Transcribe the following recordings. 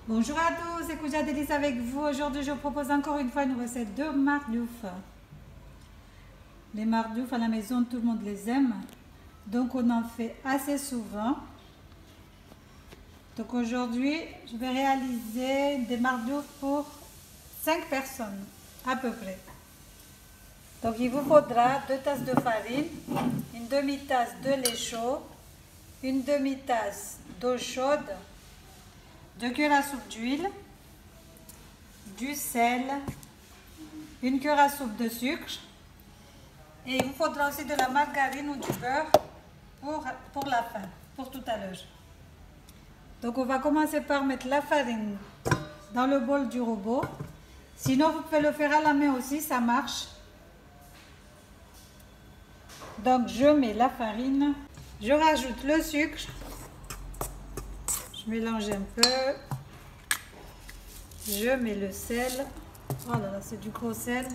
Bonjour à tous, c'est Kouja Délice avec vous. Aujourd'hui, je vous propose encore une fois une recette de mardouf. Les mardouf à la maison, tout le monde les aime. Donc, on en fait assez souvent. Donc, aujourd'hui, je vais réaliser des mardouf pour 5 personnes, à peu près. Donc, il vous faudra 2 tasses de farine, une demi-tasse de lait chaud, une demi-tasse d'eau chaude, 2 cuillères à soupe d'huile, du sel, une cuillère à soupe de sucre et il vous faudra aussi de la margarine ou du beurre pour la fin, pour tout à l'heure. Donc on va commencer par mettre la farine dans le bol du robot. Sinon vous pouvez le faire à la main aussi, ça marche. Donc je mets la farine, je rajoute le sucre, je mélange un peu. Je mets le sel. Oh là là, c'est du gros sel.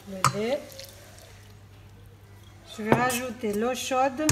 Le lait. Je vais rajouter l'eau chaude.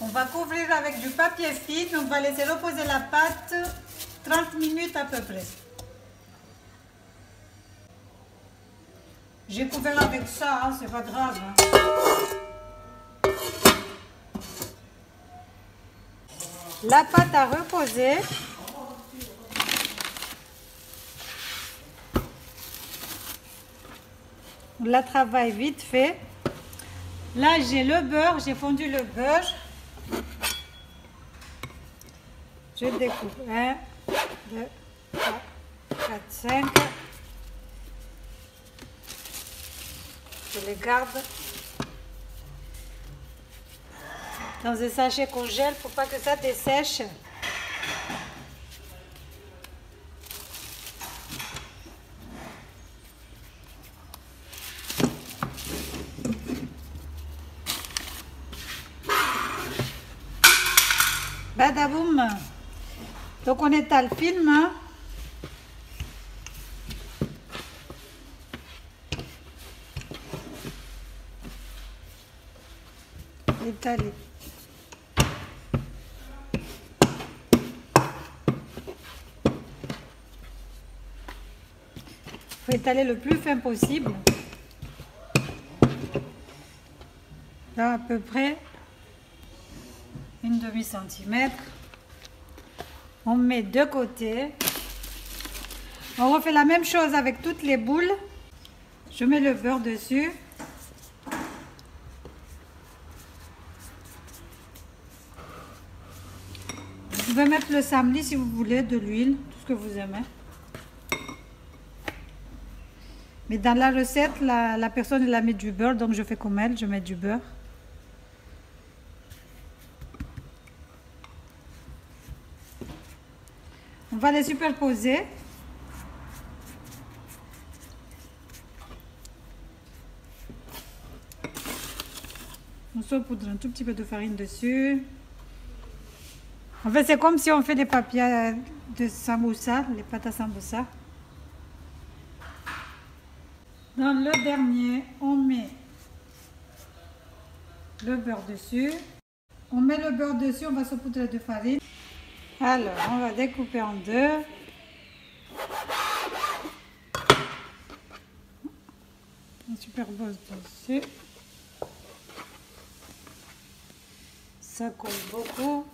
On va couvrir avec du papier film. On va laisser reposer la pâte 30 minutes à peu près. J'ai couvert avec ça, hein, c'est pas grave. Hein. La pâte a reposé. On la travaille vite fait. Là, j'ai le beurre, j'ai fondu le beurre. Je découpe 1, 2, 3, 4, 5. Je les garde dans un sachet qu'on gèle pour pas que ça dessèche. Badaboum. Donc on étale finement. Étaler. Il faut étaler le plus fin possible. Là à peu près une demi-centimètre. On met de côté. On refait la même chose avec toutes les boules. Je mets le beurre dessus. Vous pouvez mettre le samli si vous voulez, de l'huile, tout ce que vous aimez. Mais dans la recette, la personne elle a mis du beurre, donc je fais comme elle, je mets du beurre. On va les superposer. On saupoudre un tout petit peu de farine dessus. En fait, c'est comme si on fait des papiers de samoussa, les pâtes à samoussa. Dans le dernier, on met le beurre dessus. On met le beurre dessus, on va saupoudrer de farine. Alors, on va découper en deux. On superpose dessus. Ça colle beaucoup.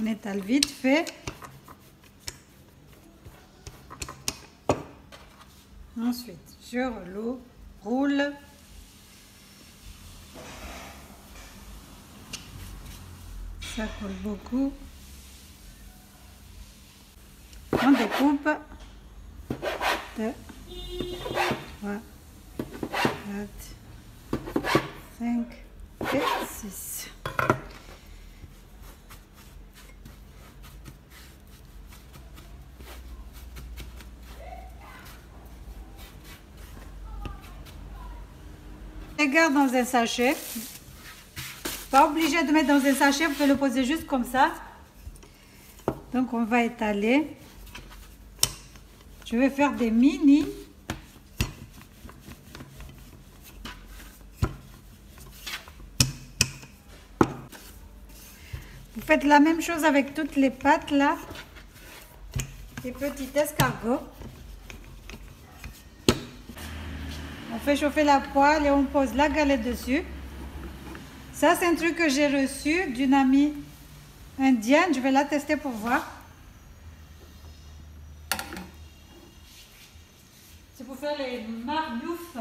On étale vite fait. Ensuite, je roule. Ça colle beaucoup. On découpe. 2, 3, 4, 5 et 6. Je garde dans un sachet. Pas obligé de mettre dans un sachet, vous pouvez le poser juste comme ça. Donc on va étaler. Je vais faire des mini. Vous faites la même chose avec toutes les pâtes là. Des petits escargots. On fait chauffer la poêle et on pose la galette dessus. Ça, c'est un truc que j'ai reçu d'une amie indienne. Je vais la tester pour voir. C'est pour faire les mardouf.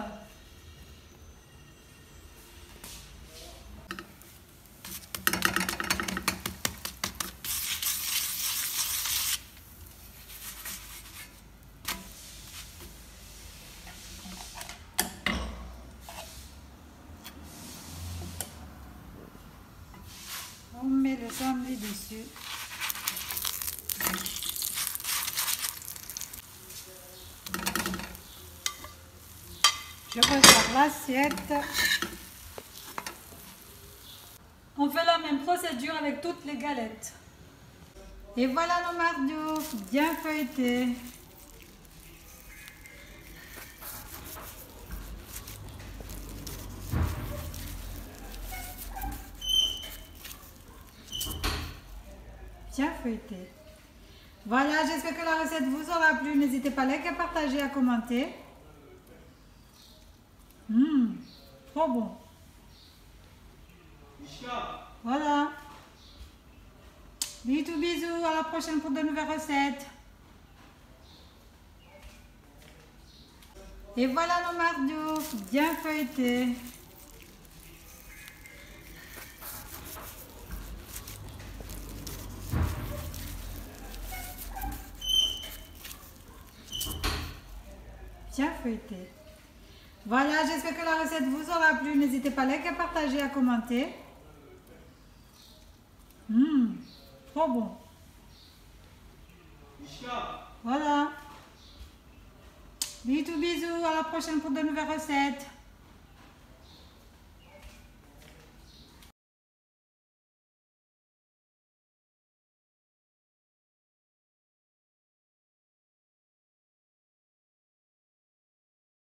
On met le samedi dessus. Je prépare l'assiette. On fait la même procédure avec toutes les galettes. Et voilà nos mardouf bien feuilletés. Bien feuilleté. Voilà, j'espère que la recette vous aura plu. N'hésitez pas à liker, à partager, à commenter. Trop bon. Voilà. Bisous, à la prochaine pour de nouvelles recettes. Et voilà nos mardouf bien feuilletés. Bien feuilleté. Voilà, j'espère que la recette vous aura plu. N'hésitez pas à liker, à partager, à commenter. Trop bon. Voilà. Bisous, à la prochaine pour de nouvelles recettes.